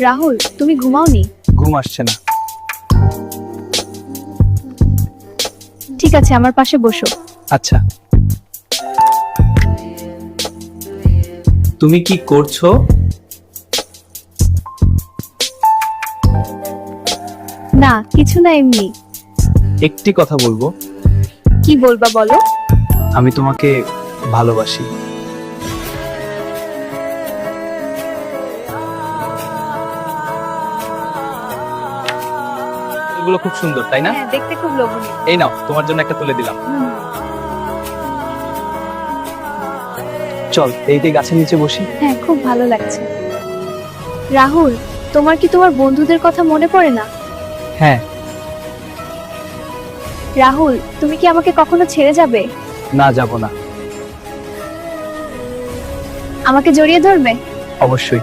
রাহুল, তুমি ঘুমাওনি? ঘুম আসছে না। ঠিক আছে, আমার পাশে বসো। আচ্ছা, তুমি কি করছো? না, কিছু না, এমনি। একটি কথা বলবো। কি বলবা বলো। আমি তোমাকে ভালোবাসি। এগুলো খুব সুন্দর, তাই না? হ্যাঁ, দেখতে খুব লোভনীয়। এই নাও, তোমার জন্য একটা তুলে দিলাম। চল এই গাছের নিচে বসি। হ্যাঁ, খুব ভালো লাগছে। রাহুল, তোমার কি তোমার বন্ধুদের কথা মনে পড়ে না? হ্যাঁ। রাহুল, তুমি কি আমাকে কখনো ছেড়ে যাবে? না, যাব না। আমাকে জড়িয়ে ধরবে? অবশ্যই।